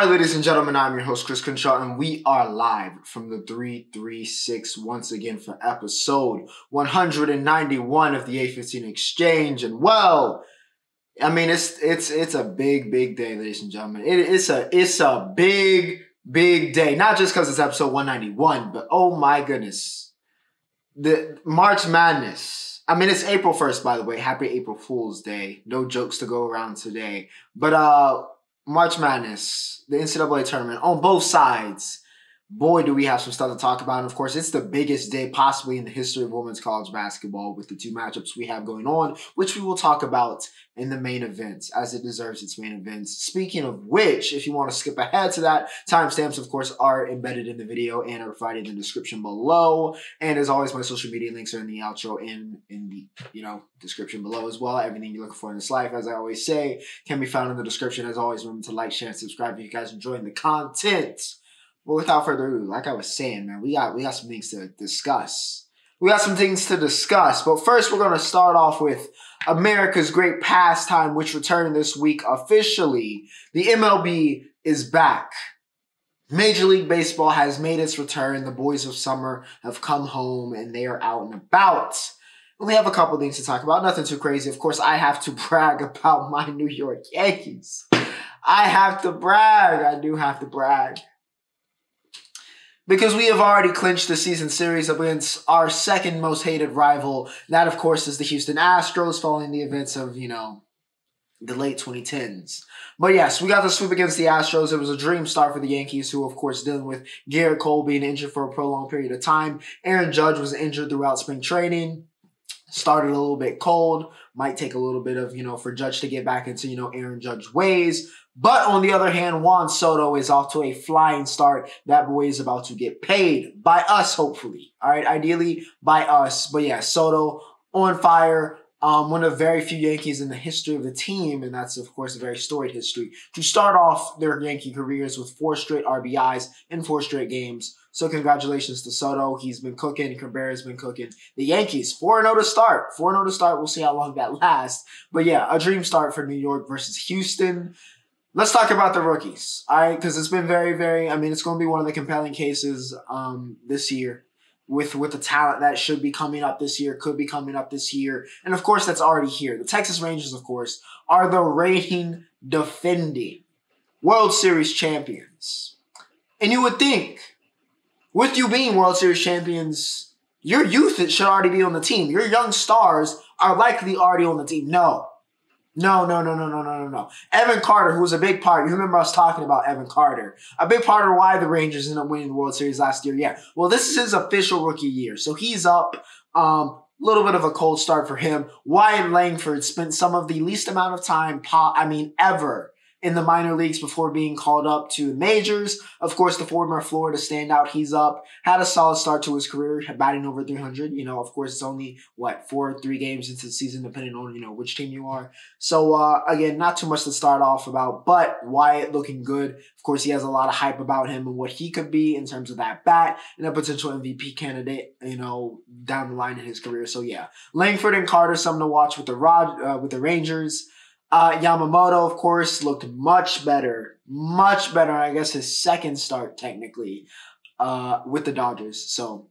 Alright, ladies and gentlemen, I'm your host, Chris Crenshaw, and we are live from the 336 once again for episode 191 of the A15 Exchange. And well, I mean, it's a big day, ladies and gentlemen. It's a big day. Not just because it's episode 191, but oh my goodness. The March Madness. I mean, it's April 1st, by the way. Happy April Fool's Day. No jokes to go around today. But March Madness, the NCAA tournament, on both sides. Boy, do we have some stuff to talk about. And of course, it's the biggest day possibly in the history of women's college basketball with the two matchups we have going on, which we will talk about in the main events, as it deserves its main events. Speaking of which, if you want to skip ahead to that, timestamps, of course, are embedded in the video and are provided in the description below. And as always, my social media links are in the outro and in the, description below as well. Everything you're looking for in this life, as I always say, can be found in the description. As always, remember to like, share, and subscribe if you guys are enjoying the content. But without further ado, like I was saying, man, we got some things to discuss. But first, we're going to start off with America's great pastime, which returned this week officially. The MLB is back. Major League Baseball has made its return. The boys of summer have come home, and they are out and about. And we have a couple things to talk about. Nothing too crazy. Of course, I have to brag about my New York Yankees. I do have to brag. Because we have already clinched the season series against our second most hated rival. That, of course, is the Houston Astros following the events of, the late 2010s. But yes, we got the sweep against the Astros. It was a dream start for the Yankees, who, of course, dealing with Garrett Cole being injured for a prolonged period of time. Aaron Judge was injured throughout spring training. Started a little bit cold. Might take a little bit of, for Judge to get back into, Aaron Judge ways. But on the other hand, Juan Soto is off to a flying start. That boy is about to get paid by us, hopefully. All right, ideally by us. But yeah, Soto on fire. One of the very few Yankees in the history of the team, and that's, of course, a very storied history, to start off their Yankee careers with 4 straight RBIs in 4 straight games. So congratulations to Soto. He's been cooking. Cabrera's been cooking. The Yankees, 4-0 to start. 4-0 to start. We'll see how long that lasts. But yeah, a dream start for New York versus Houston. Let's talk about the rookies, all right? Because it's been it's going to be one of the compelling cases this year with the talent that should be coming up this year, could be coming up this year. And, of course, that's already here. The Texas Rangers, of course, are the reigning, defending World Series champions. And you would think, with you being World Series champions, your youth should already be on the team. Your young stars are likely already on the team. No. Evan Carter, who was a big part, you remember us talking about Evan Carter, a big part of why the Rangers ended up winning the World Series last year. Yeah, well, this is his official rookie year, so he's up. Little bit of a cold start for him. Wyatt Langford spent some of the least amount of time, ever in the minor leagues before being called up to the majors. Of course, the former Florida standout, he's up. Had a solid start to his career, batting over 300. Of course, it's only, 3 games into the season, depending on, which team you are. So, again, not too much to start off about, but Wyatt looking good. Of course, he has a lot of hype about him and what he could be in terms of that bat and a potential MVP candidate, down the line in his career. So, yeah, Langford and Carter, something to watch with the Rangers. Yamamoto, of course, looked much better. I guess his second start, technically, with the Dodgers. So,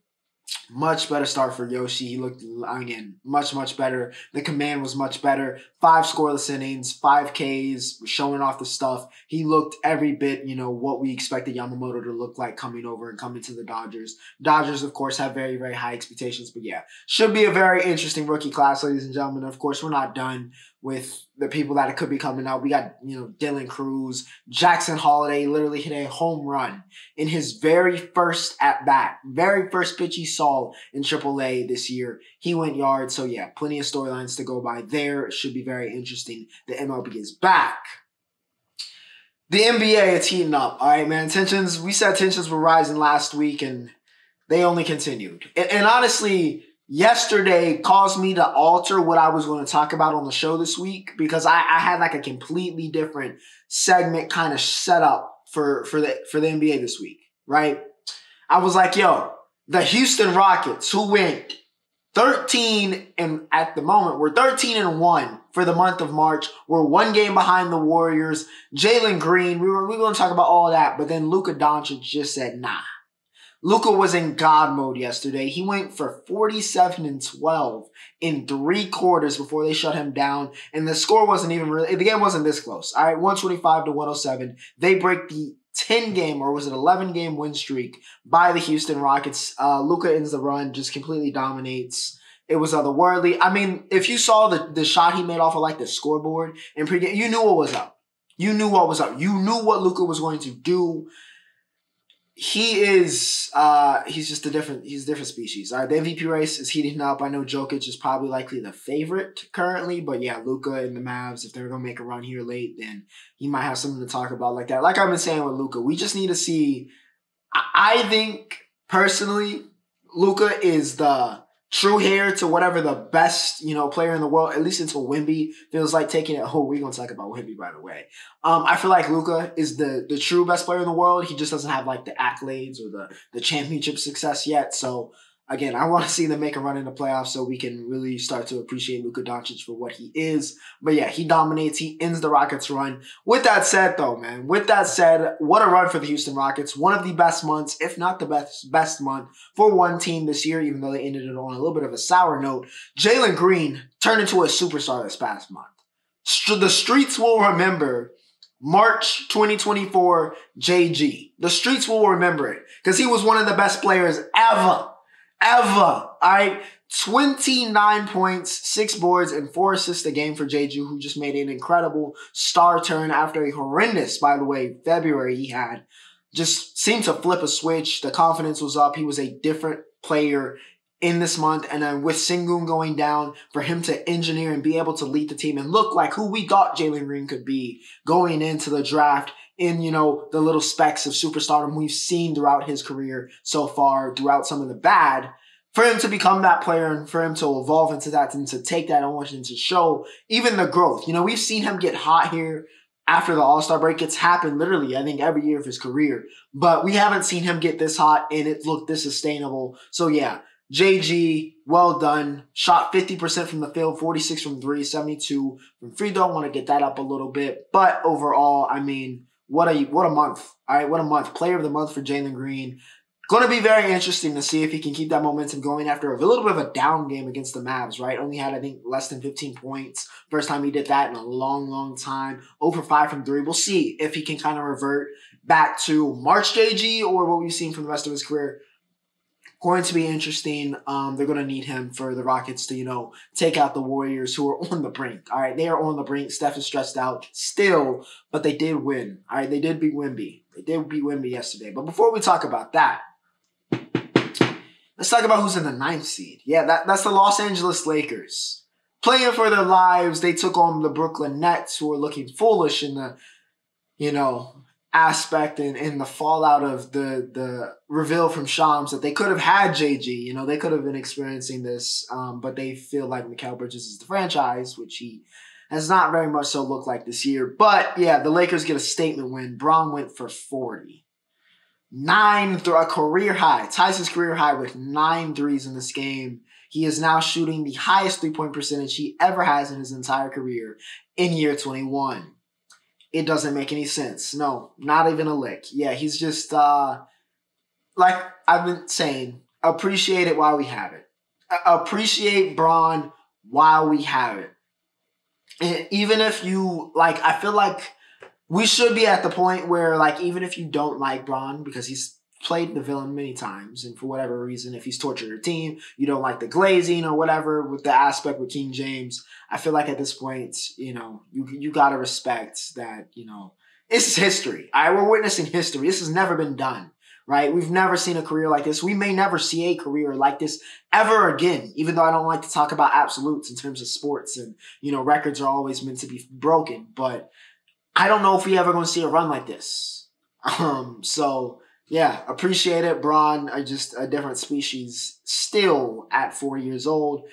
much better start for Yoshi. He looked, again, much better. The command was much better. 5 scoreless innings, 5 Ks, showing off the stuff. He looked every bit, what we expected Yamamoto to look like coming over and coming to the Dodgers. Dodgers, of course, have very, very high expectations. But yeah, should be a very interesting rookie class, ladies and gentlemen. Of course, we're not done with the people that could be coming out. We got, Dylan Cruz. Jackson Holiday literally hit a home run in his very first at-bat. Very first pitch he saw in AAA this year. He went yard. So, yeah, plenty of storylines to go by there. It should be very interesting. The MLB is back. The NBA is heating up. All right, man. We said tensions were rising last week, and they only continued. And honestly, yesterday caused me to alter what I was going to talk about on the show this week because I had a completely different segment kind of set up for the NBA this week, right? I was like, yo, the Houston Rockets, who went 13, and at the moment, we're 13-1 for the month of March. We're 1 game behind the Warriors. Jalen Green, we were going to talk about all that, but then Luka Doncic just said, nah. Luka was in God mode yesterday. He went for 47-12 in 3 quarters before they shut him down, and the score wasn't even really, the game wasn't this close. All right, 125-107. They break the 10-game, or was it 11-game win streak by the Houston Rockets. Luka ends the run, just completely dominates. It was otherworldly. I mean, if you saw the shot he made off of like the scoreboard in pregame, you knew what was up. You knew what was up. You knew what Luka was going to do. He is, he's just he's a different species. All right, the MVP race is heating up. I know Jokic is probably likely the favorite currently, but yeah, Luka and the Mavs, if they're going to make a run here late, then he might have something to talk about like that. Like I've been saying with Luka, we just need to see, I think, personally, Luka is the true heir to whatever the best, player in the world, at least until Wemby feels like taking it. Oh, we're going to talk about Wemby, by the way. I feel like Luka is the true best player in the world. He just doesn't have like the accolades or the championship success yet. So again, I want to see them make a run in the playoffs so we can really start to appreciate Luka Doncic for what he is. But yeah, he dominates. He ends the Rockets' run. With that said, though, man, what a run for the Houston Rockets. One of the best months, if not the best month for one team this year, even though they ended it on a little bit of a sour note. Jalen Green turned into a superstar this past month. The streets will remember March 2024 JG. The streets will remember it because he was one of the best players ever. All right, 29 points, 6 boards, and 4 assists a game for JG, who just made an incredible star turn after a horrendous, by the way, February he had. Just seemed to flip a switch. The confidence was up. He was a different player in this month. And then with Sengun going down, for him to engineer and be able to lead the team and look like who we thought Jalen Green could be going into the draft in, the little specks of superstardom we've seen throughout his career so far, throughout some of the bad, for him to become that player and for him to evolve into that and to take that on and to show even the growth. We've seen him get hot here after the All-Star break. It's happened literally, I think, every year of his career. But we haven't seen him get this hot and it looked this sustainable. So yeah, JG, well done. Shot 50% from the field, 46 from 3, 72 from free throw. Want to get that up a little bit. But overall, I mean, what a month. All right, what a month. Player of the month for Jalen Green. Going to be very interesting to see if he can keep that momentum going after a little bit of a down game against the Mavs, right? Only had, I think, less than 15 points. First time he did that in a long, long time. 0 for 5 from 3. We'll see if he can kind of revert back to March JG or what we've seen from the rest of his career. Going to be interesting. They're going to need him for the Rockets to, take out the Warriors who are on the brink. All right, they are on the brink. Steph is stressed out still, but they did win. All right, they did beat Wemby. They did beat Wemby yesterday. But before we talk about that, let's talk about who's in the 9th seed. Yeah, that's the Los Angeles Lakers. Playing for their lives, they took on the Brooklyn Nets, who are looking foolish in the, aspect and in the fallout of the reveal from Shams that they could have had JG. They could have been experiencing this, but they feel like Mikal Bridges is the franchise, which he has not very much so looked like this year. But yeah, the Lakers get a statement win. Braun went for 40. 9 through a career high. Ties his career high with 9 threes in this game. He is now shooting the highest 3-point percentage he ever has in his entire career in year 21. It doesn't make any sense. No, not even a lick. Yeah, he's just, like I've been saying, appreciate it while we have it. Appreciate Braun while we have it. And even if you, I feel like we should be at the point where, even if you don't like Braun, because he's played the villain many times, and for whatever reason, if he's tortured your team, you don't like the glazing or whatever with the aspect with King James, I feel like at this point, you got to respect that, it's history. All right, we're witnessing history. This has never been done, right? We've never seen a career like this. We may never see a career like this ever again, even though I don't like to talk about absolutes in terms of sports and, records are always meant to be broken, but I don't know if we ever going to see a run like this. So yeah, appreciate it. Braun are just a different species still at 4 years old.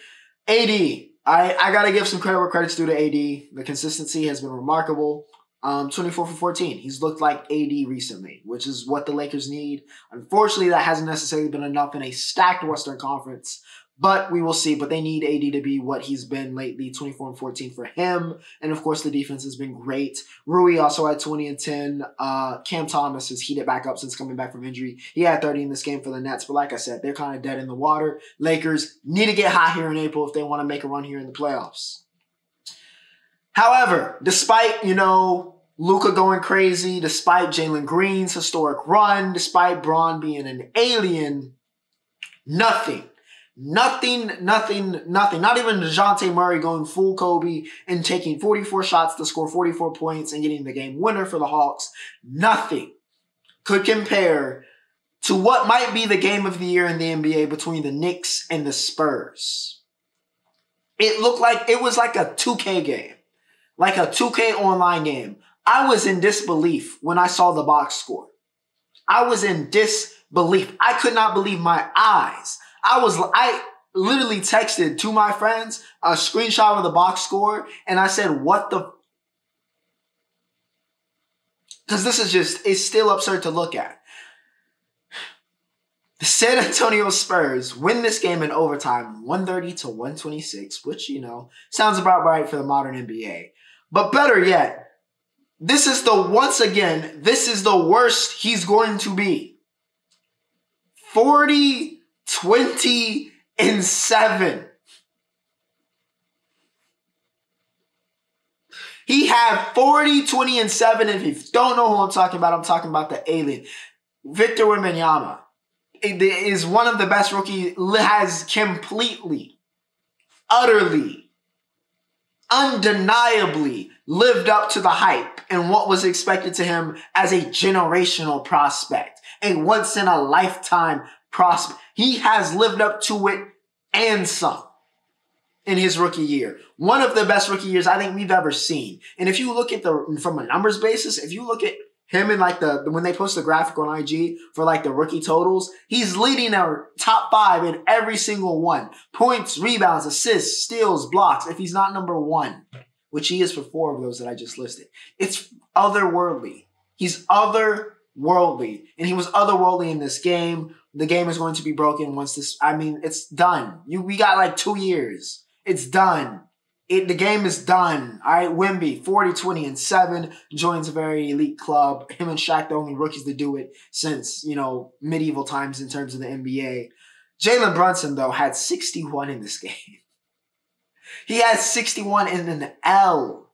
Edey, I got to give some credit where credit's due to Edey. The consistency has been remarkable. 24 for 14. He's looked like AD recently, which is what the Lakers need. Unfortunately, that hasn't necessarily been enough in a stacked Western Conference, but we will see. But they need AD to be what he's been lately, 24 and 14 for him. And of course, the defense has been great. Rui also had 20 and 10. Cam Thomas has heated back up since coming back from injury. He had 30 in this game for the Nets, but like I said, they're kind of dead in the water. Lakers need to get hot here in April if they want to make a run here in the playoffs. However, despite, Luka going crazy, despite Jalen Green's historic run, despite Braun being an alien, nothing, not even DeJounte Murray going full Kobe and taking 44 shots to score 44 points and getting the game winner for the Hawks, nothing could compare to what might be the game of the year in the NBA between the Knicks and the Spurs. It looked like it was like a 2K game. Like a 2K online game. I was in disbelief when I saw the box score. I was in disbelief. I could not believe my eyes. I literally texted to my friends a screenshot of the box score, and I said, what the... Because this is it's still absurd to look at. The San Antonio Spurs win this game in overtime, 130 to 126, which, sounds about right for the modern NBA. But better yet, this is the worst he's going to be. 40, 20, and 7. He had 40, 20, and 7. If you don't know who I'm talking about the alien. Victor Wembanyama is one of the best rookies, has completely, utterly, undeniably lived up to the hype and what was expected to him as a generational prospect, a once-in-a-lifetime prospect. He has lived up to it and some in his rookie year. One of the best rookie years I think we've ever seen. And if you look at from a numbers basis, if you look at him in when they post the graphic on IG for the rookie totals, he's leading our top 5 in every single one. Points, rebounds, assists, steals, blocks. If he's not number 1, which he is for 4 of those that I just listed, it's otherworldly. He's otherworldly. And he was otherworldly in this game. The game is going to be broken once it's done. We got 2 years. It's done. The game is done. All right, Wemby, 40, 20, and 7, joins a very elite club. Him and Shaq, the only rookies to do it since, medieval times in terms of the NBA. Jalen Brunson, though, had 61 in this game. He had 61 in an L.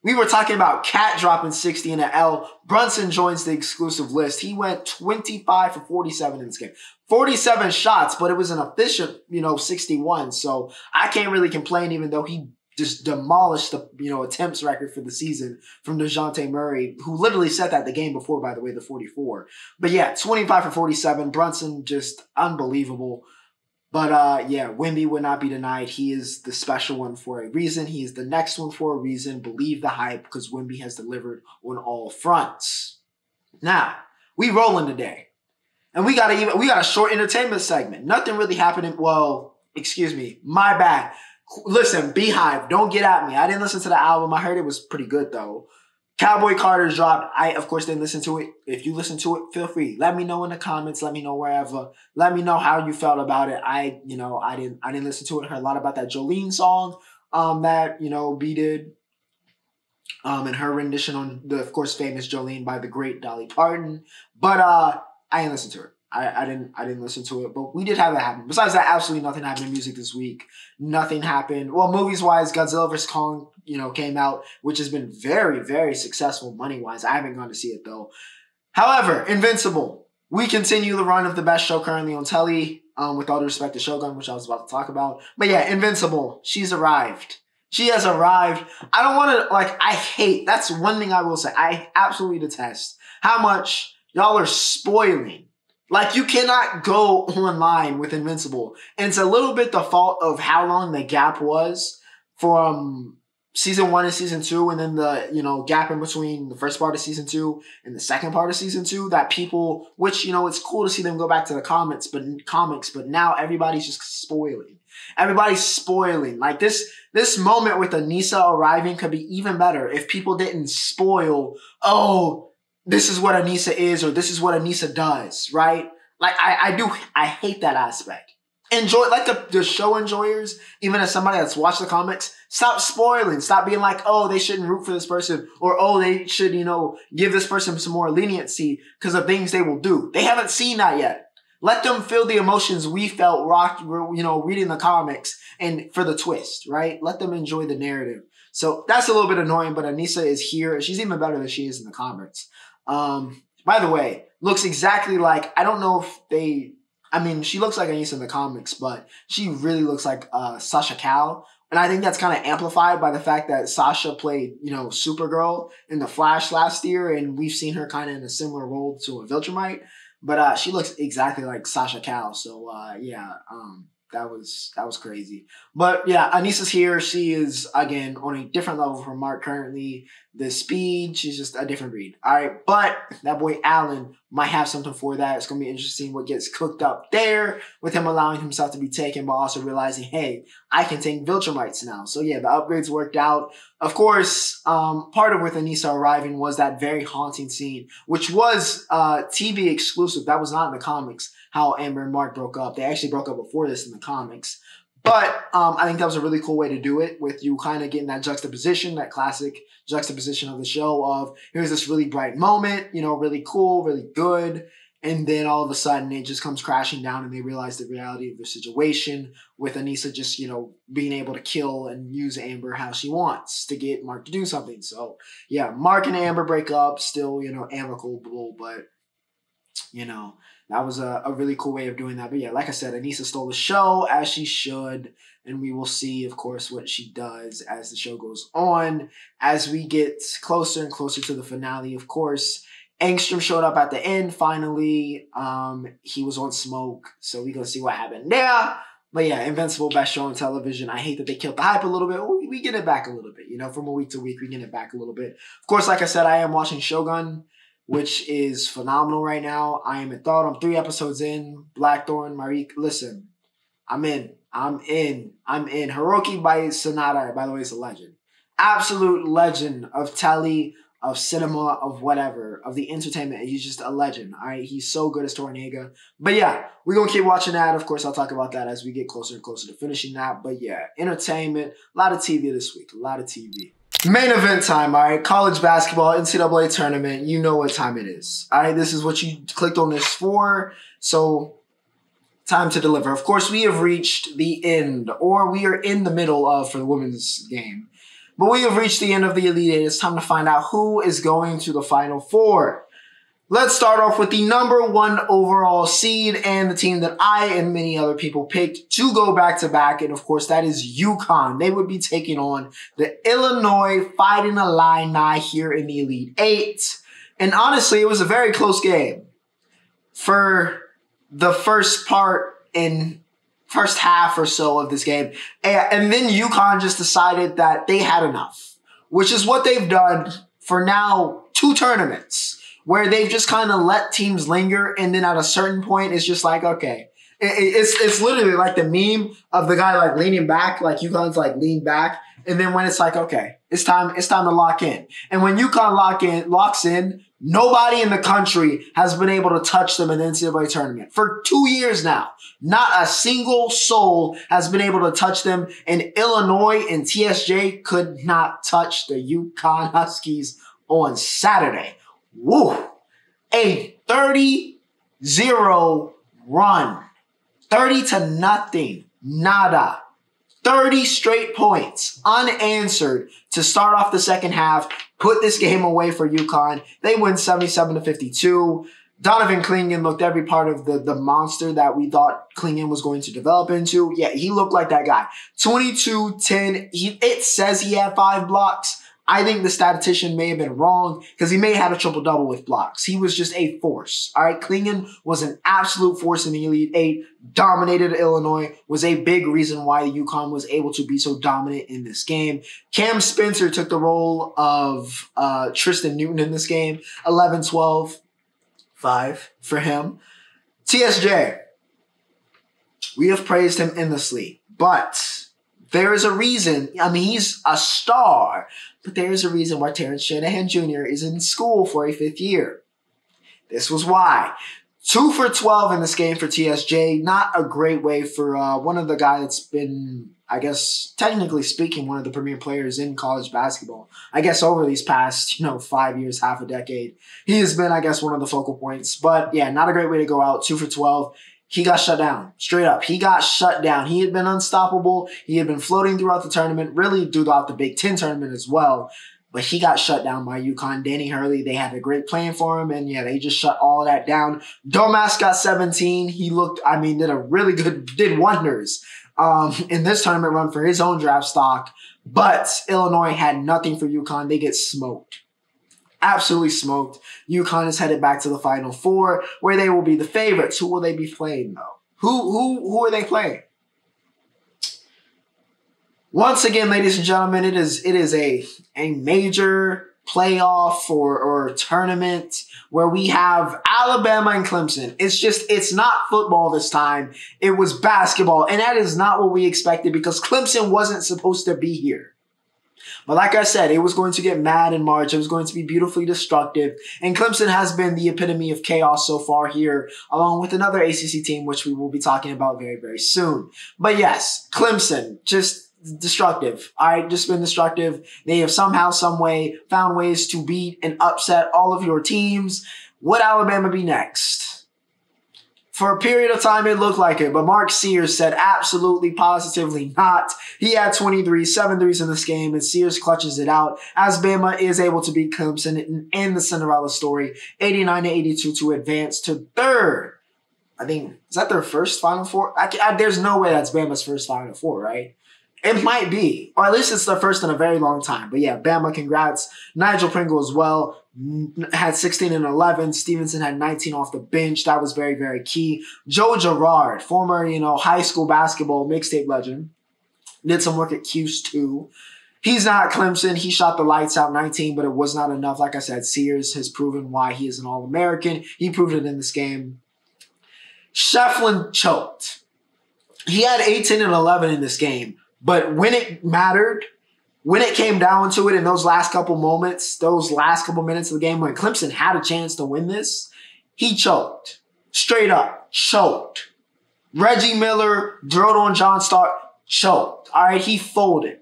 We were talking about Cat dropping 60 in an L. Brunson joins the exclusive list. He went 25 for 47 in this game. 47 shots, but it was an efficient, 61. So I can't really complain, even though he just demolished the, attempts record for the season from DeJounte Murray, who literally set that the game before, by the way, the 44. But yeah, 25 for 47. Brunson, just unbelievable. But Wemby would not be denied. He is the special one for a reason. He is the next one for a reason. Believe the hype, because Wemby has delivered on all fronts. Now, we rolling today. And we got a short entertainment segment. Nothing really happening. Well, excuse me. My bad. Listen, Beehive, don't get at me. I didn't listen to the album. I heard it was pretty good, though. Cowboy Carter's dropped. I, of course, didn't listen to it. If you listen to it, feel free. Let me know in the comments. Let me know wherever. Let me know how you felt about it. I didn't listen to it. I heard a lot about that Jolene song that, B did. And her rendition on the, of course, famous Jolene by the great Dolly Parton. But I didn't listen to it. I didn't listen to it, but we did have that happen. Besides that, absolutely nothing happened in music this week. Nothing happened. Well, movies-wise, Godzilla vs. Kong, came out, which has been very, very successful money-wise. I haven't gone to see it, though. However, Invincible. We continue the run of the best show currently on telly, with all due respect to Shogun, which I was about to talk about. But yeah, Invincible. She's arrived. She has arrived. I don't want to, that's one thing I will say. I absolutely detest how much y'all are spoiling. You cannot go online with Invincible. And it's a little bit the fault of how long the gap was from season 1 and season 2, and then the, gap in between the first part of season 2 and the second part of season 2, that people, which, it's cool to see them go back to the comics, but now everybody's just spoiling. Everybody's spoiling. Like this moment with Anissa arriving could be even better if people didn't spoil, oh, this is what Anissa is or this is what Anissa does, right? Like I hate that aspect. Enjoy, like the show enjoyers, even as somebody that's watched the comics, stop spoiling. Stop being like, oh, they shouldn't root for this person, or oh, they should, give this person some more leniency because of things they will do. They haven't seen that yet. Let them feel the emotions we felt reading the comics and for the twist, right? Let them enjoy the narrative. So that's a little bit annoying, but Anissa is here. She's even better than she is in the comics. By the way, looks exactly like, I don't know if she looks like Anissa in the comics, but she really looks like Sasha Cal. And I think that's kind of amplified by the fact that Sasha played, Supergirl in The Flash last year, and we've seen her kind of in a similar role to a Viltrumite. But she looks exactly like Sasha Cal. So, that was crazy. But yeah, Anissa's here. She is, again, on a different level from Mark currently. The speed, she's just a different breed. All right, but that boy Allen might have something for that. It's going to be interesting what gets cooked up there with him allowing himself to be taken, but also realizing, hey, I can take Viltrumites now. So yeah, the upgrades worked out. Of course, part of with Anissa arriving was that very haunting scene, which was TV exclusive. That was not in the comics, how Amber and Mark broke up. They actually broke up before this in the comics. But I think that was a really cool way to do it, with you kind of getting that juxtaposition, that classic juxtaposition of the show of, here's this really bright moment, really cool, really good. And then all of a sudden it just comes crashing down and they realize the reality of their situation, with Anissa just, being able to kill and use Amber how she wants to get Mark to do something. So yeah, Mark and Amber break up, still, amicable, but, that was a really cool way of doing that. But yeah, like I said, Anissa stole the show, as she should. And we will see, of course, what she does as the show goes on. As we get closer and closer to the finale, of course, Angstrom showed up at the end, finally. He was on smoke, so we're going to see what happened there. But yeah, Invincible, best show on television. I hate that they killed the hype a little bit. We get it back a little bit, from a week to week, we get it back a little bit. Of course, like I said, I am watching Shogun, which is phenomenal right now. I am in thought. I'm 3 episodes in. Blackthorn, Marik. Listen, I'm in. Hiroki by Sonata, by the way, is a legend. Absolute legend of telly, of cinema, of whatever, of the entertainment. He's just a legend. All right, he's so good as Tornega. But yeah, we're going to keep watching that. Of course, I'll talk about that as we get closer and closer to finishing that. But yeah, entertainment. A lot of TV this week. A lot of TV. Main event time, all right? College basketball, NCAA tournament. You know what time it is. All right, this is what you clicked on this for. So, time to deliver. Of course, we have reached the end, or we are in the middle of, for the women's game. But we have reached the end of the Elite Eight. It's time to find out who is going to the Final Four. Let's start off with the #1 overall seed and the team that I and many other people picked to go back-to-back. And, of course, that is UConn. They would be taking on the Illinois Fighting Illini here in the Elite Eight. And, honestly, it was a very close game for the first half or so of this game. And then UConn just decided that they had enough, which is what they've done for now 2 tournaments, where they've just kind of let teams linger, and then at a certain point, it's just like, okay. It's literally like the meme of the guy like leaning back, like UConn's like lean back, and then when it's like, okay, it's time to lock in. And when UConn locks in, nobody in the country has been able to touch them in the NCAA tournament. For 2 years now, not a single soul has been able to touch them, and Illinois and TSJ could not touch the UConn Huskies on Saturday. Woo! A 30-0 run. 30-0. Nada. 30 straight points unanswered to start off the second half. Put this game away for UConn. They win 77-52. Donovan Clingan looked every part of the monster that we thought Clingan was going to develop into. Yeah, he looked like that guy. 22-10. It says he had 5 blocks. I think the statistician may have been wrong because he may have had a triple-double with blocks. He was just a force. All right, Clingan was an absolute force in the Elite Eight, dominated Illinois, was a big reason why UConn was able to be so dominant in this game. Cam Spencer took the role of Tristan Newton in this game. 11-12, 5 for him. TSJ, we have praised him endlessly. But there is a reason. I mean, he's a star. But there is a reason why Terrence Shanahan Jr. is in school for a 5th year. This was why. 2 for 12 in this game for TSJ. Not a great way for one of the guys that's been, I guess, technically speaking, one of the premier players in college basketball. I guess over these past, 5 years, half a decade. He has been, I guess, one of the focal points. But yeah, not a great way to go out. 2 for 12. He got shut down. Straight up. He got shut down. He had been unstoppable. He had been floating throughout the tournament, really throughout the Big Ten tournament as well. But he got shut down by UConn. Danny Hurley, they had a great plan for him. And yeah, they just shut all that down. Domas got 17. He looked, did wonders in this tournament run for his own draft stock. But Illinois had nothing for UConn. They get smoked. Absolutely smoked. UConn is headed back to the Final Four, where they will be the favorites. Who will they be playing, though? Who are they playing? Once again, ladies and gentlemen, it is a major playoff or tournament where we have Alabama and Clemson. It's not football this time. It was basketball, and that is not what we expected because Clemson wasn't supposed to be here. But like I said, it was going to get mad in March. It was going to be beautifully destructive. And Clemson has been the epitome of chaos so far here, along with another ACC team, which we will be talking about very, very soon. But yes, Clemson, just destructive. All right, just been destructive. They have somehow, some way found ways to beat and upset all of your teams. Would Alabama be next? For a period of time, it looked like it, but Mark Sears said absolutely, positively not. He had 7 threes in this game, and Sears clutches it out as Bama is able to beat Clemson in the Cinderella story, 89-82 to advance to third. I think, is that their first Final Four? There's no way that's Bama's first Final Four, right? It might be, or at least it's their first in a very long time. But yeah, Bama, congrats. Nigel Pringle as well had 16 and 11. Stevenson had 19 off the bench. That was very, very key. Joe Girard, former, high school basketball mixtape legend, did some work at Cuse too. He's not Clemson. He shot the lights out, 19, but it was not enough. Like I said, Sears has proven why he is an All-American. He proved it in this game. Shefflin choked. He had 18 and 11 in this game. But when it mattered, when it came down to it in those last couple moments, those last couple minutes of the game when Clemson had a chance to win this, he choked. Straight up, choked. Reggie Miller, drilled on John Stark, choked. All right, he folded.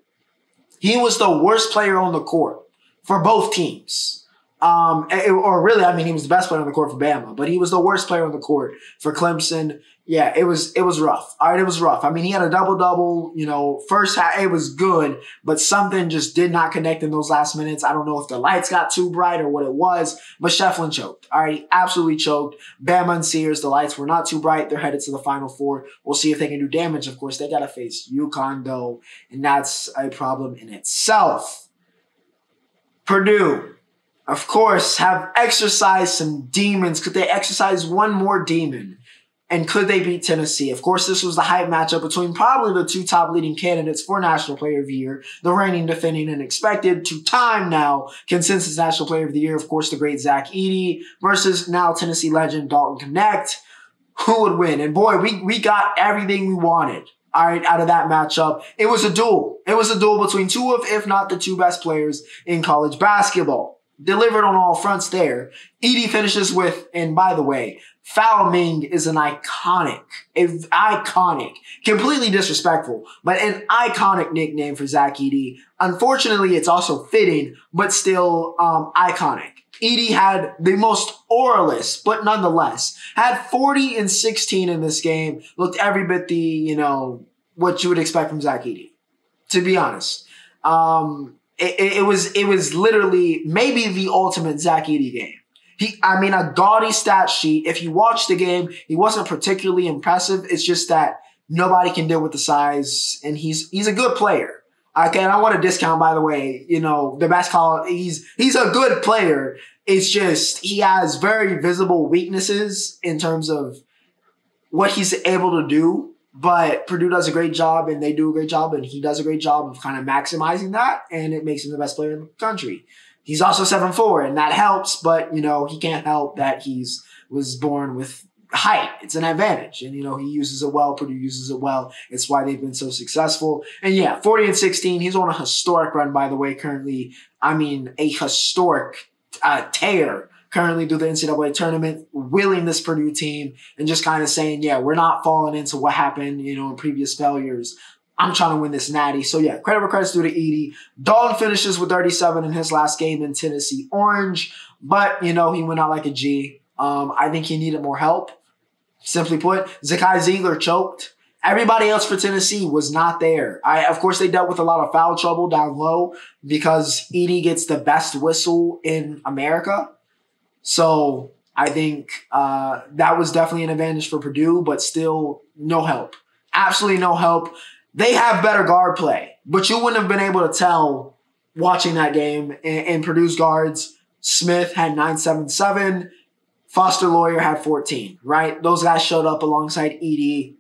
He was the worst player on the court for both teams. He was the best player on the court for Bama, but he was the worst player on the court for Clemson. Yeah, it was rough. All right, it was rough. I mean, he had a double-double, first half, it was good, but something just did not connect in those last minutes. I don't know if the lights got too bright or what it was, but Shefflin choked. All right, absolutely choked. Bama and Sears, the lights were not too bright. They're headed to the Final Four. We'll see if they can do damage. Of course, they got to face UConn, though, and that's a problem in itself. Purdue, of course, have exercised some demons. Could they exercise one more demon? And could they beat Tennessee? Of course, this was the hype matchup between probably the two top leading candidates for National Player of the Year, the reigning, defending, and expected two-time now consensus National Player of the Year, of course, the great Zach Edey, versus now Tennessee legend Dalton Knecht. Who would win? And boy, we got everything we wanted, all right, out of that matchup. It was a duel. It was a duel between two of, if not the two best players in college basketball. Delivered on all fronts there. Edey finishes with, and by the way, Foul Ming is an iconic, completely disrespectful, but an iconic nickname for Zach Edey. Unfortunately, it's also fitting, but still iconic. Edey had the most oralist, but nonetheless, had 40 and 16 in this game. Looked every bit what you would expect from Zach Edey, to be honest. It was literally maybe the ultimate Zach Edey game. A gaudy stat sheet. If you watch the game, he wasn't particularly impressive. It's just that nobody can deal with the size, and he's a good player. Okay, and I want to discount, by the way, the basketball. He's a good player. It's just he has very visible weaknesses in terms of what he's able to do. But Purdue does a great job, and they do a great job, and he does a great job of kind of maximizing that, and it makes him the best player in the country. He's also 7'4", and that helps, but, he can't help that was born with height. It's an advantage. And, he uses it well. Purdue uses it well. It's why they've been so successful. And yeah, 40-16. He's on a historic run, by the way, currently. I mean, a historic tear currently through the NCAA tournament, willing this Purdue team and just kind of saying, yeah, we're not falling into what happened, in previous failures. I'm trying to win this natty. So yeah, credit where credit's due to Edey. Dalton finishes with 37 in his last game in Tennessee Orange, but he went out like a G. I think he needed more help. Simply put, Zakai Ziegler choked. Everybody else for Tennessee was not there. Of course, they dealt with a lot of foul trouble down low because Edey gets the best whistle in America. So I think that was definitely an advantage for Purdue, but still no help. Absolutely no help. They have better guard play, but you wouldn't have been able to tell watching that game. And Purdue's guards, Smith had 9.77, Foster Loyer had 14, right? Those guys showed up alongside Edey.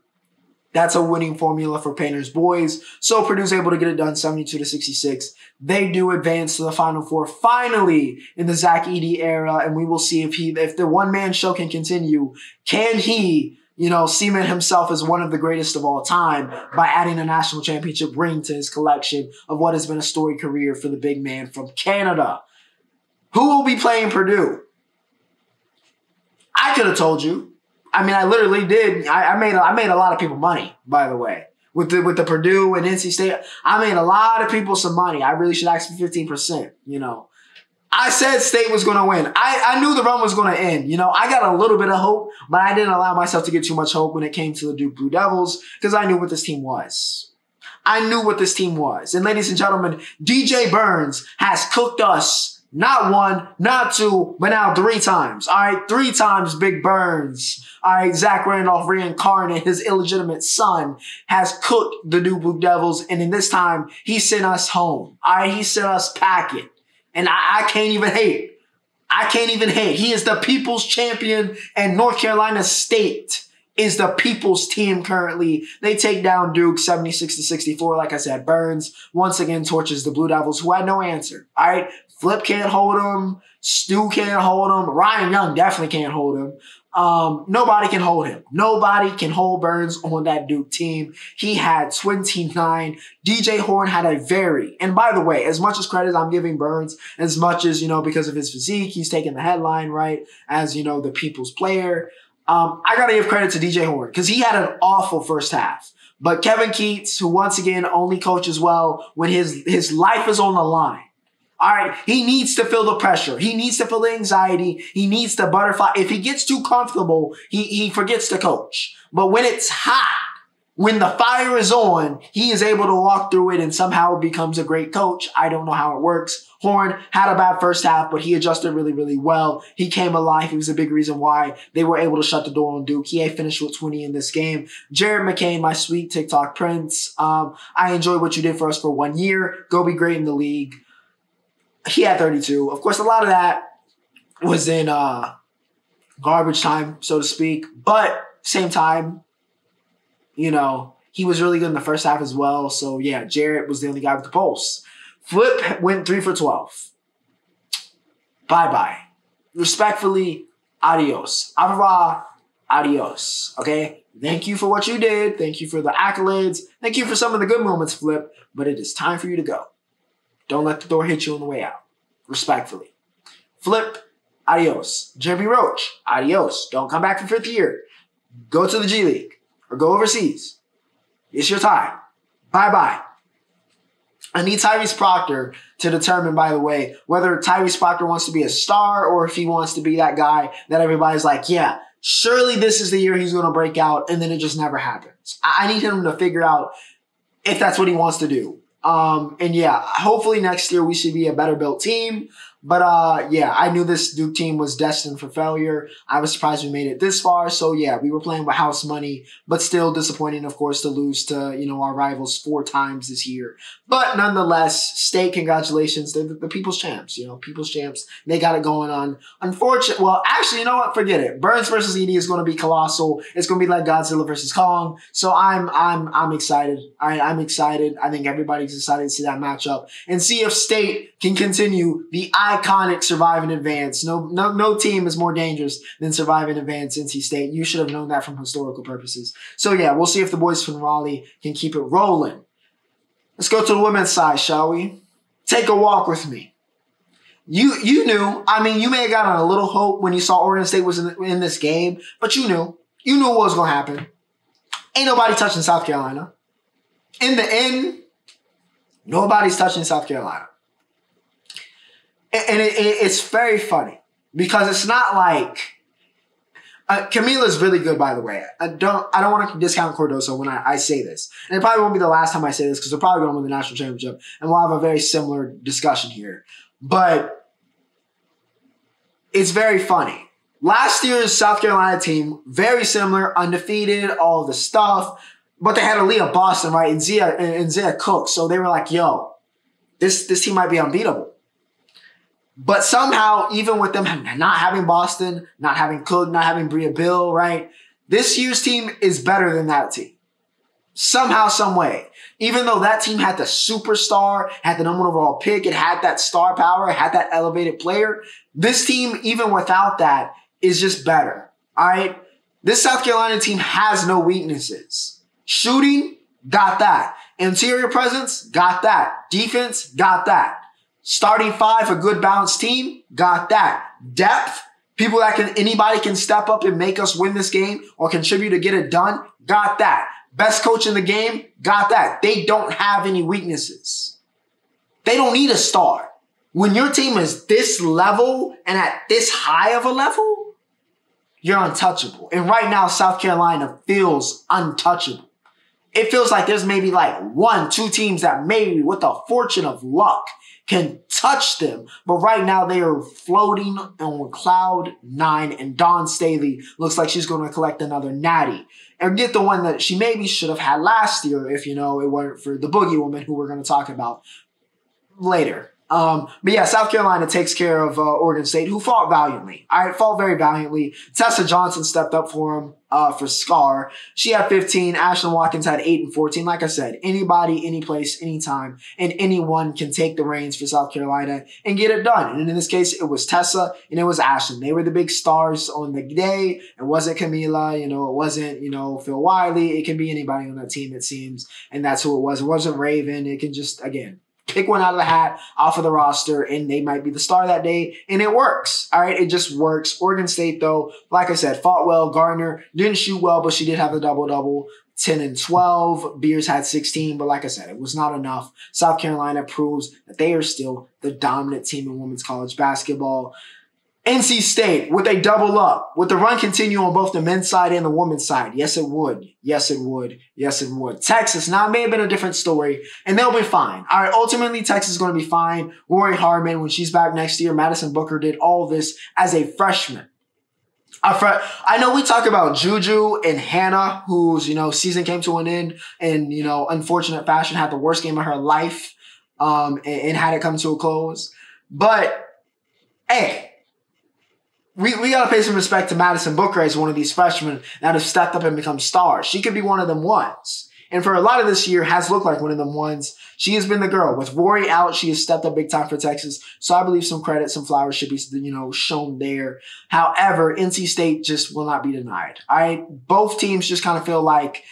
That's a winning formula for Painter's boys. So Purdue's able to get it done 72-66. They do advance to the Final Four finally in the Zach Edey era, and we will see if the one-man show can continue. Can he cement himself as one of the greatest of all time by adding a national championship ring to his collection of what has been a storied career for the big man from Canada. Who will be playing Purdue? I could have told you. I mean, I literally did. I made a lot of people money, by the way. With the Purdue and NC State, I made a lot of people some money. I really should ask for 15%, I said State was going to win. I knew the run was going to end. I got a little bit of hope, but I didn't allow myself to get too much hope when it came to the Duke Blue Devils because I knew what this team was. And ladies and gentlemen, DJ Burns has cooked us not one, not two, but now 3 times. All right, 3 times Big Burns. All right, Zach Randolph reincarnate, his illegitimate son, has cooked the Duke Blue Devils, and in this time, he sent us home. All right, he sent us packing. And I can't even hate. He is the people's champion, and North Carolina State is the people's team currently. They take down Duke 76-64. Like I said, Burns once again torches the Blue Devils, who had no answer. All right, Flip can't hold him. Stu can't hold him. Ryan Young definitely can't hold him. Nobody can hold him. Nobody can hold Burns on that Duke team. He had 29. DJ Horne had a and by the way, as much as credit I'm giving Burns, as much as, because of his physique, he's taking the headline, right, as, the people's player. I got to give credit to DJ Horne because he had an awful first half. But Kevin Keats, who once again only coaches well when his life is on the line. All right, he needs to feel the pressure. He needs to feel the anxiety. He needs to butterfly. If he gets too comfortable, he forgets to coach. But when it's hot, when the fire is on, he is able to walk through it and somehow becomes a great coach. I don't know how it works. Horn had a bad first half, but he adjusted really, really well. He came alive. He was a big reason why they were able to shut the door on Duke. He finished with 20 in this game. Jared McCain, my sweet TikTok prince. I enjoy what you did for us for 1 year. Go be great in the league. He had 32. Of course, a lot of that was in garbage time, so to speak. But same time, he was really good in the first half as well. So, yeah, Jarrett was the only guy with the pulse. Flip went 3 for 12. Bye-bye. Respectfully, adios. Au revoir, adios. Okay? Thank you for what you did. Thank you for the accolades. Thank you for some of the good moments, Flip. But it is time for you to go. Don't let the door hit you on the way out. Respectfully. Flip, adios. Jeremy Roach, adios. Don't come back for 5th year. Go to the G League or go overseas. It's your time. Bye-bye. I need Tyrese Proctor to determine, by the way, whether Tyrese Proctor wants to be a star or if he wants to be that guy that everybody's like, yeah, surely this is the year he's going to break out, and then it just never happens. I need him to figure out if that's what he wants to do. And yeah, hopefully next year we should be a better built team. But yeah, I knew this Duke team was destined for failure. I was surprised we made it this far. So yeah, we were playing with house money, but still disappointing, of course, to lose to, our rivals 4 times this year. But nonetheless, State, congratulations. They're the people's champs, people's champs. They got it going on. Unfortunately, well, actually, you know what? Forget it. Burns versus Edey is going to be colossal. It's going to be like Godzilla versus Kong. So I'm excited. I'm excited. I think everybody's excited to see that matchup and see if State can continue the iconic survive and advance. No team is more dangerous than survive and advance NC State. You should have known that from historical purposes. So yeah, we'll see if the boys from Raleigh can keep it rolling. Let's go to the women's side, shall we? Take a walk with me. You knew. I mean, you may have gotten a little hope when you saw Oregon State was in this game, but you knew. You knew what was going to happen. Ain't nobody touching South Carolina. In the end, nobody's touching South Carolina. And it's very funny because it's not like Camila's really good, by the way. I don't want to discount Cardoso when I say this. And it probably won't be the last time I say this because they're probably going to win the national championship. And we'll have a very similar discussion here. But it's very funny. Last year's South Carolina team, very similar, undefeated, all the stuff. But they had Aaliyah Boston, right? And Zia Cook. So they were like, yo, this team might be unbeatable. But somehow, even with them not having Boston, not having Cook, not having Bria Bill, right? This year's team is better than that team. Somehow, some way. Even though that team had the superstar, had the number 1 overall pick, it had that star power, it had that elevated player. This team, even without that, is just better. All right? This South Carolina team has no weaknesses. Shooting, got that. Interior presence, got that. Defense, got that. Starting 5, a good balanced team, got that. Depth, people that anybody can step up and make us win this game or contribute to get it done, got that. Best coach in the game, got that. They don't have any weaknesses. They don't need a star. When your team is this level and at this high of a level, you're untouchable. And right now, South Carolina feels untouchable. It feels like there's maybe like 1, 2 teams that maybe with a fortune of luck can touch them. But right now they are floating on cloud 9 and Dawn Staley looks like she's going to collect another natty and get the one that she maybe should have had last year if, it weren't for the Boogie Woman who we're going to talk about later. But yeah, South Carolina takes care of Oregon State, who fought valiantly. All right, fought very valiantly. Tessa Johnson stepped up for him for Scar. She had 15. Ashlyn Watkins had 8 and 14. Like I said, anybody, any place, anytime, and anyone can take the reins for South Carolina and get it done. And in this case, it was Tessa and it was Ashlyn. They were the big stars on the day. It wasn't Camila, it wasn't, Phil Wiley. It can be anybody on that team, it seems. And that's who it was. It wasn't Raven. It can just, again, pick one out of the hat off of the roster, and they might be the star that day, and it works. All right, it just works. Oregon State, though, like I said, fought well. Gardner didn't shoot well, but she did have a double-double, 10 and 12. Beers had 16, but like I said, it was not enough. South Carolina proves that they are still the dominant team in women's college basketball. NC State, would they double up? Would the run continue on both the men's side and the women's side? Yes, it would. Yes, it would. Yes, it would. Texas, now it may have been a different story, and they'll be fine. All right, ultimately, Texas is going to be fine. Rory Harmon, when she's back next year, Madison Booker did all this as a freshman. I know we talk about Juju and Hannah, whose, season came to an end in, unfortunate fashion, had the worst game of her life and had it come to a close. But, hey, we got to pay some respect to Madison Booker as one of these freshmen that have stepped up and become stars. She could be one of them ones. And for a lot of this year, has looked like one of them ones. She has been the girl. With Rory out, she has stepped up big time for Texas. So I believe some credit, some flowers should be, shown there. However, NC State just will not be denied. All right? Both teams just kind of feel like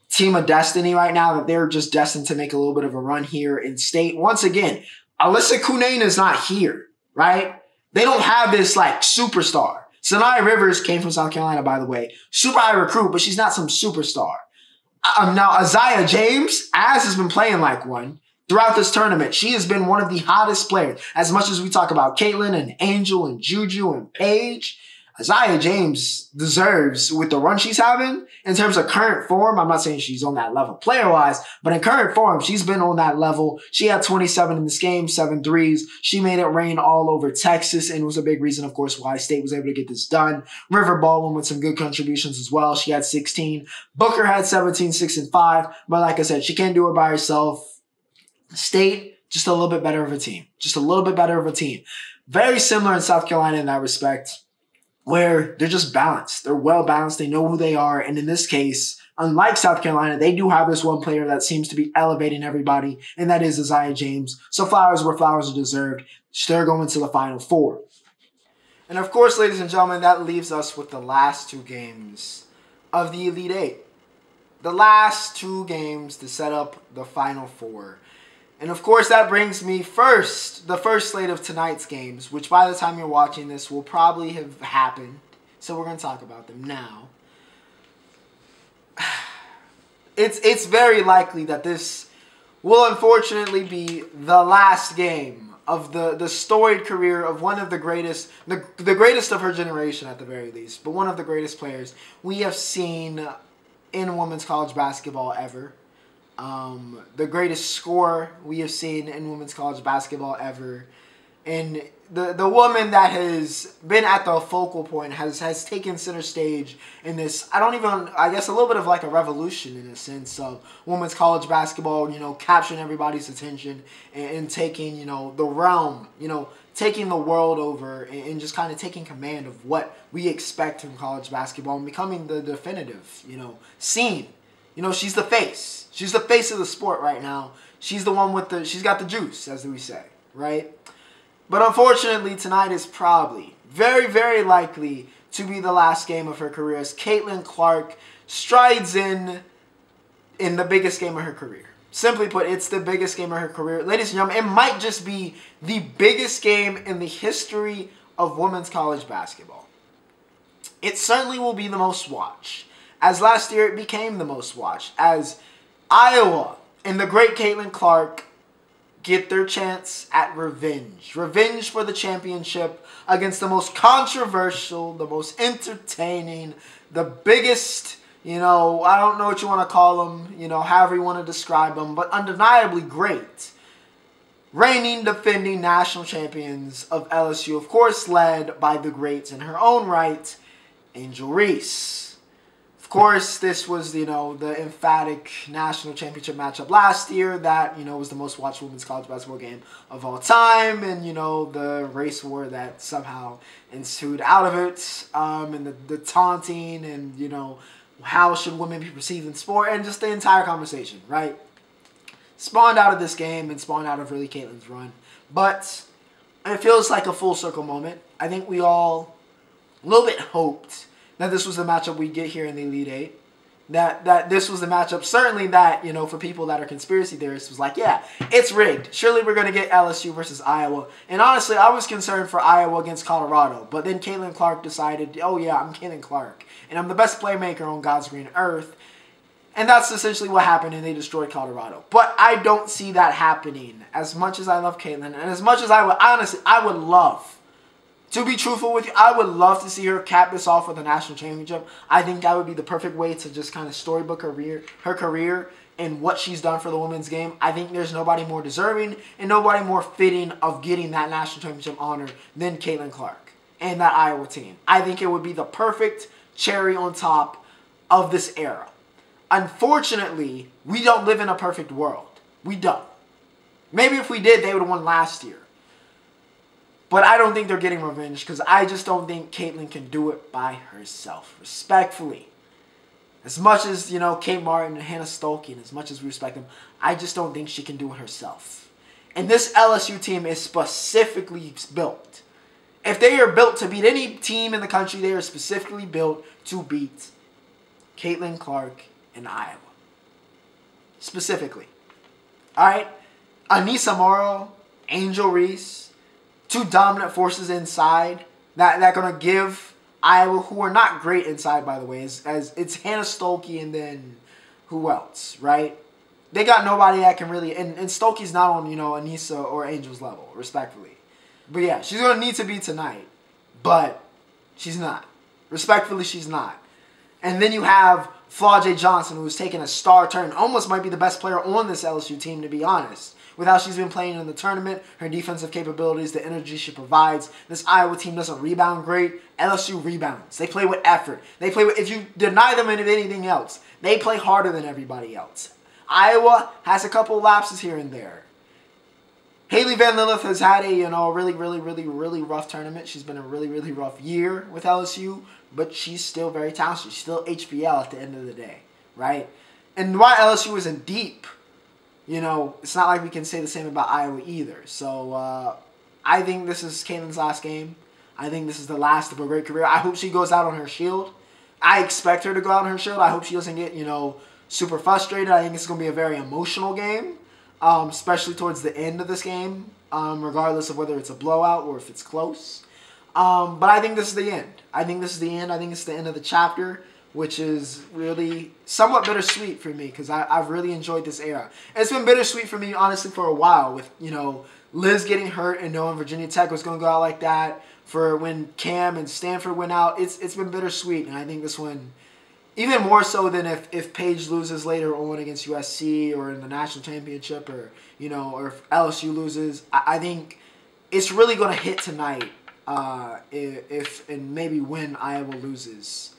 team of destiny right now, that they're just destined to make a little bit of a run here in state. Once again, Alyssa Cunane is not here, right? They don't have this, superstar. Sanaya Rivers came from South Carolina, by the way. Super high recruit, but she's not some superstar. Now, Isaiah James, has been playing like one throughout this tournament. She has been one of the hottest players. As much as we talk about Caitlin and Angel and Juju and Paige, Isaiah James deserves, with the run she's having, in terms of current form, I'm not saying she's on that level player-wise, but in current form, she's been on that level. She had 27 in this game, 7 threes. She made it rain all over Texas, and was a big reason, of course, why State was able to get this done. River Baldwin with some good contributions as well. She had 16. Booker had 17, 6, and 5. But like I said, she can't do it by herself. State, just a little bit better of a team. Just a little bit better of a team. Very similar in South Carolina in that respect, where they're just balanced. They're well balanced. They know who they are. And in this case, Unlike South Carolina, they do have this one player that seems to be elevating everybody, and that is Isaiah James. So flowers where flowers are deserved. They're going to the Final Four. And of course, ladies and gentlemen, that leaves us with the last two games of the Elite Eight. The last two games to set up the Final Four. And of course, that brings me the first slate of tonight's games, which by the time you're watching this will probably have happened. So we're going to talk about them now. It's very likely that this will unfortunately be the last game of the storied career of one of the greatest, the greatest of her generation at the very least, but one of the greatest players we have seen in women's college basketball ever. The greatest scorer we have seen in women's college basketball ever. And the woman that has been at the focal point has taken center stage in this, I guess a little bit of like a revolution in a sense of women's college basketball, capturing everybody's attention and taking, the realm, taking the world over and just kind of taking command of what we expect from college basketball and becoming the definitive, scene. She's the face. She's the face of the sport right now. She's the one she's got the juice, as we say, right? But unfortunately, tonight is probably, very, very likely to be the last game of her career as Caitlin Clark strides in the biggest game of her career. Simply put, it's the biggest game of her career. Ladies and gentlemen, it might just be the biggest game in the history of women's college basketball. It certainly will be the most watched, as last year it became the most watched, as Iowa and the great Caitlin Clark get their chance at revenge. Revenge for the championship against the most controversial, the most entertaining, the biggest, I don't know what you want to call them, however you want to describe them, but undeniably great. Reigning, defending national champions of LSU, of course, led by the greats in her own right, Angel Reese. Of course, this was, the emphatic national championship matchup last year that, was the most watched women's college basketball game of all time. And, the race war that somehow ensued out of it. And the taunting and, how should women be perceived in sport. And just the entire conversation, right? Spawned out of this game and spawned out of really Caitlin's run. But it feels like a full circle moment. I think we all a little bit hoped that this was the matchup we get here in the Elite Eight. That this was the matchup, certainly that, for people that are conspiracy theorists, was like, yeah, it's rigged. Surely we're going to get LSU versus Iowa. And honestly, I was concerned for Iowa against Colorado. But then Caitlin Clark decided, oh yeah, I'm Caitlin Clark. And I'm the best playmaker on God's green earth. And that's essentially what happened, and they destroyed Colorado. But I don't see that happening. As much as I love Caitlin, and as much as I would love, to be truthful with you, I would love to see her cap this off with a national championship. I think that would be the perfect way to just kind of storybook her career and what she's done for the women's game. I think there's nobody more deserving and nobody more fitting of getting that national championship honor than Caitlin Clark and that Iowa team. I think it would be the perfect cherry on top of this era. Unfortunately, we don't live in a perfect world. We don't. Maybe if we did, they would have won last year. But I don't think they're getting revenge because I just don't think Caitlin can do it by herself. Respectfully. As much as, Kate Martin and Hannah Stolke, and as much as we respect them, I just don't think she can do it herself. And this LSU team is specifically built. If they are built to beat any team in the country, they are specifically built to beat Caitlin Clark and Iowa. Specifically. Alright? Anissa Morrow, Angel Reese, two dominant forces inside that are going to give Iowa, who are not great inside, by the way, as it's Hannah Stolke and then who else, right? They got nobody that can really, and Stolke's not on, Anissa or Angel's level, respectfully. But yeah, she's going to need to be tonight, but she's not. Respectfully, she's not. And then you have Flau'jae Johnson, who's taken a star turn, almost might be the best player on this LSU team, to be honest. With how she's been playing in the tournament, her defensive capabilities, the energy she provides. This Iowa team doesn't rebound great. LSU rebounds. They play with effort. They play with, if you deny them anything else, they play harder than everybody else. Iowa has a couple lapses here and there. Haley Van Lilith has had a really rough tournament. She's been a really rough year with LSU, but she's still very talented. She's still HBL at the end of the day, right? And while LSU isn't deep, you know, it's not like we can say the same about Iowa either. So I think this is Caitlin's last game. I think this is the last of a great career. I hope she goes out on her shield. I expect her to go out on her shield. I hope she doesn't get, you know, super frustrated. I think it's going to be a very emotional game, especially towards the end of this game, regardless of whether it's a blowout or if it's close. But I think this is the end. I think this is the end. I think it's the end of the chapter, which is really somewhat bittersweet for me because I've really enjoyed this era. And it's been bittersweet for me, honestly, for a while with, you know, Liz getting hurt and knowing Virginia Tech was going to go out like that. For when Cam and Stanford went out, it's been bittersweet. And I think this one, even more so than if Paige loses later on against USC or in the national championship or, you know, or if LSU loses, I think it's really going to hit tonight if and maybe when Iowa loses.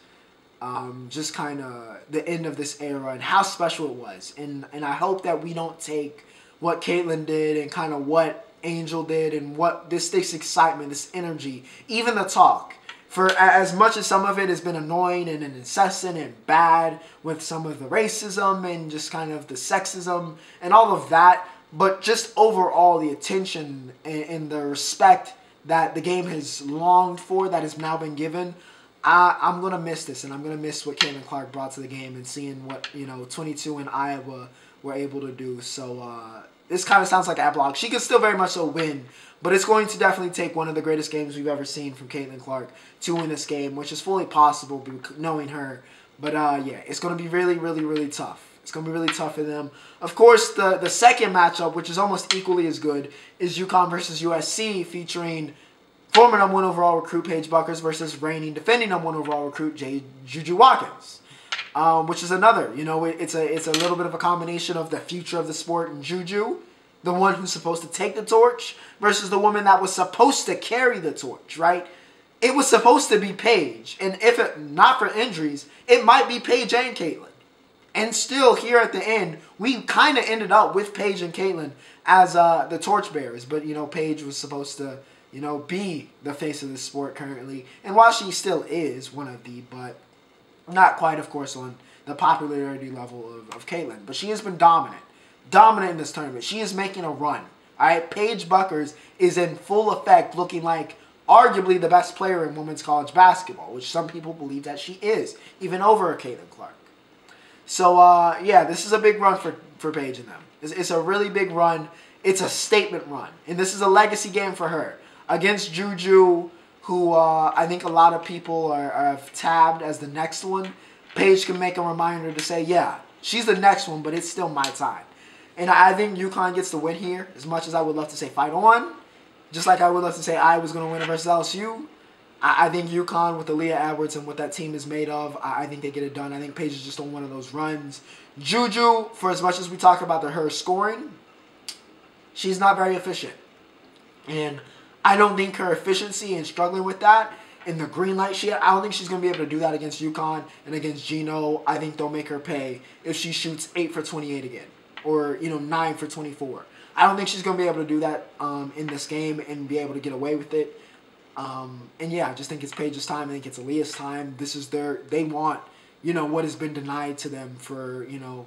Just kind of the end of this era and how special it was. And I hope that we don't take what Caitlin did and kind of what Angel did and what this excitement, this energy, even the talk. For as much as some of it has been annoying and incessant and bad with some of the racism and just kind of the sexism and all of that, but just overall the attention and the respect that the game has longed for, that has now been given, I'm going to miss this, and I'm going to miss what Caitlin Clark brought to the game and seeing what, you know, 22 in Iowa were able to do. So this kind of sounds like an block. She could still very much so win, but it's going to definitely take one of the greatest games we've ever seen from Caitlin Clark to win this game, which is fully possible knowing her. But yeah, it's going to be really, really, really tough. It's going to be really tough for them. Of course, the second matchup, which is almost equally as good, is UConn versus USC, featuring former #1 overall recruit Paige Bueckers versus reigning defending #1 overall recruit Juju Watkins. Which is another, you know, it's a little bit of a combination of the future of the sport and Juju, the one who's supposed to take the torch, versus the woman that was supposed to carry the torch, right? It was supposed to be Paige, and if it not for injuries, it might be Paige and Caitlin. And still, here at the end, we kind of ended up with Paige and Caitlin as the torchbearers, but, you know, Paige was supposed to, you know, be the face of the sport currently, and while she still is one of the, but not quite, of course, on the popularity level of Caitlin. But she has been dominant. Dominant in this tournament. She is making a run. All right, Paige Bueckers is in full effect looking like arguably the best player in women's college basketball, which some people believe that she is, even over Caitlin Clark. So, yeah, this is a big run for Paige and them. It's a really big run. It's a statement run. And this is a legacy game for her. Against Juju, who I think a lot of people have tabbed as the next one. Paige can make a reminder to say, yeah, she's the next one, but it's still my time. And I think UConn gets the win here, as much as I would love to say fight on. Just like I would love to say I was going to win versus LSU. I think UConn with Aaliyah Edwards and what that team is made of, I think they get it done. I think Paige is just on one of those runs. Juju, for as much as we talk about her scoring, she's not very efficient. And I don't think her efficiency and struggling with that in the green light I don't think she's going to be able to do that against UConn and against Gino. I think they'll make her pay if she shoots 8 for 28 again or, you know, 9 for 24. I don't think she's going to be able to do that in this game and be able to get away with it. And yeah, I just think it's Paige's time. I think it's Aaliyah's time. This is they want, you know, what has been denied to them for, you know,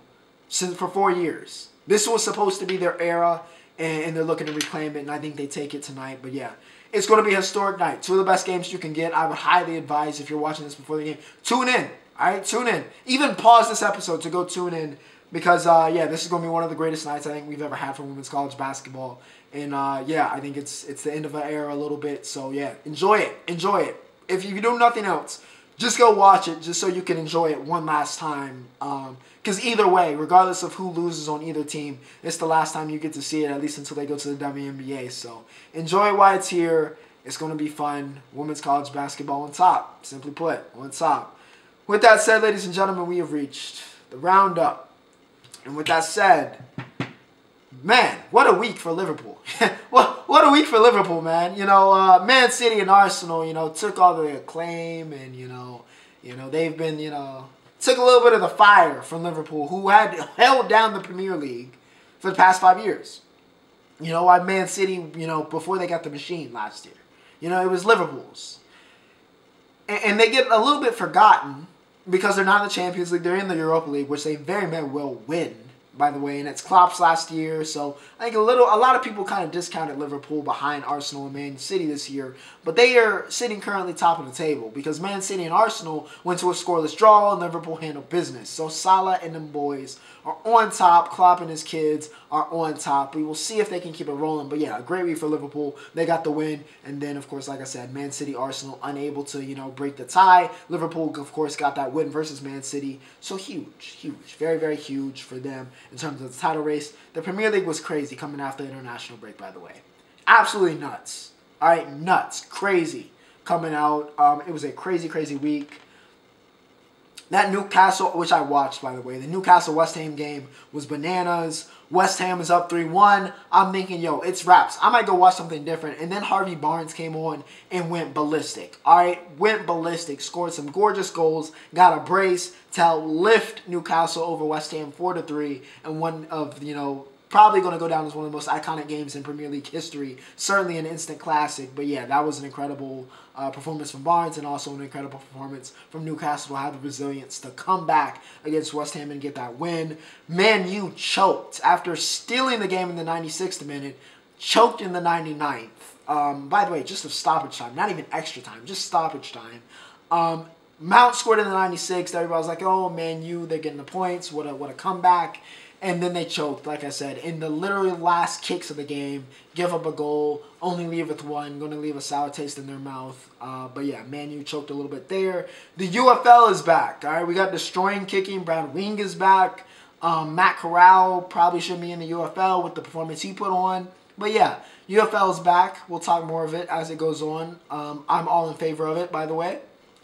for 4 years. This was supposed to be their era. And they're looking to reclaim it, and I think they take it tonight. But yeah, it's going to be a historic night. 2 of the best games you can get. I would highly advise, if you're watching this before the game, tune in. All right, tune in. Even pause this episode to go tune in because, yeah, this is going to be one of the greatest nights I think we've ever had for women's college basketball. And, yeah, I think it's the end of an era a little bit. So, yeah, enjoy it. Enjoy it. If you do nothing else, just go watch it just so you can enjoy it one last time. Because either way, regardless of who loses on either team, it's the last time you get to see it, at least until they go to the WNBA. So enjoy it while it's here. It's going to be fun. Women's college basketball on top. Simply put, on top. With that said, ladies and gentlemen, we have reached the roundup. And with that said, man, what a week for Liverpool. what a week for Liverpool, man. You know, Man City and Arsenal, you know, took all the acclaim and, you know, they've been, you know, took a little bit of the fire from Liverpool, who had held down the Premier League for the past 5 years. You know, why Man City, you know, before they got the machine last year. You know, it was Liverpool's. And they get a little bit forgotten because they're not in the Champions League, they're in the Europa League, which they very well win, by the way, and it's Klopp's last year, so I think a lot of people kind of discounted Liverpool behind Arsenal and Man City this year, but they are sitting currently top of the table because Man City and Arsenal went to a scoreless draw and Liverpool handled business. So Salah and them boys are on top. Klopp and his kids are on top. We will see if they can keep it rolling, but yeah, a great week for Liverpool. They got the win, and then of course, like I said, Man City, Arsenal unable to break the tie. Liverpool, of course, got that win versus Man City, so huge, very huge for them in terms of the title race. The Premier League was crazy coming after the international break, by the way. Absolutely nuts. All right, nuts, crazy coming out. It was a crazy week. That Newcastle, which I watched, by the way, the Newcastle-West Ham game was bananas. West Ham is up 3-1. I'm thinking, yo, it's wraps. I might go watch something different. And then Harvey Barnes came on and went ballistic. All right, went ballistic. Scored some gorgeous goals. Got a brace to help lift Newcastle over West Ham 4-3. And one of, probably going to go down as one of the most iconic games in Premier League history. Certainly an instant classic. But yeah, that was an incredible performance from Barnes, and also an incredible performance from Newcastle to have the resilience to come back against West Ham and get that win. Man U choked after stealing the game in the 96th minute, choked in the 99th. By the way, just a stoppage time, not even extra time, just stoppage time. Mount scored in the 96th. Everybody was like, oh, Man U, they're getting the points. What a comeback. And then they choked, like I said, in the literally last kicks of the game. Give up a goal, only leave with one, going to leave a sour taste in their mouth. But yeah, Man U choked a little bit there. The UFL is back, all right? We got Destroying Kicking. Brad Wing is back. Matt Corral probably should be in the UFL with the performance he put on. But yeah, UFL is back. We'll talk more of it as it goes on. I'm all in favor of it, by the way.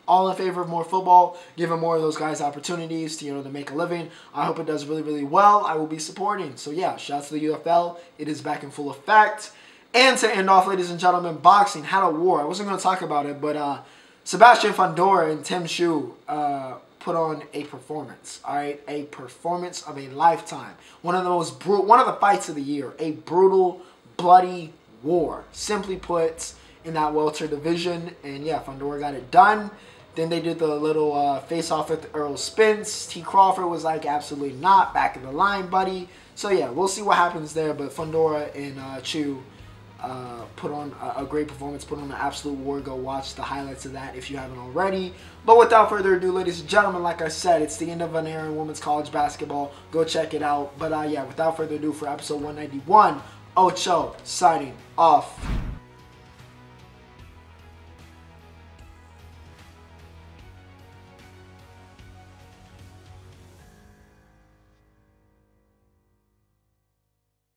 All in favor of more football, giving more of those guys opportunities to, to make a living. I hope it does really well. I will be supporting. So yeah, shouts to the UFL. It is back in full effect. And to end off, ladies and gentlemen, boxing had a war. I wasn't going to talk about it, but Sebastian Fundora and Tim Shu put on a performance. All right, a performance of a lifetime. One of the fights of the year. A brutal, bloody war. Simply put, in that welter division. And yeah, Fundora got it done. Then they did the little face-off with Earl Spence. T. Crawford was like, absolutely not. Back in the line, buddy. So yeah, we'll see what happens there. But Fundora and Chu put on a great performance, put on an absolute war. Go watch the highlights of that if you haven't already. But without further ado, ladies and gentlemen, like I said, it's the end of an era in women's college basketball. Go check it out. But yeah, without further ado, for episode 191, Ocho signing off.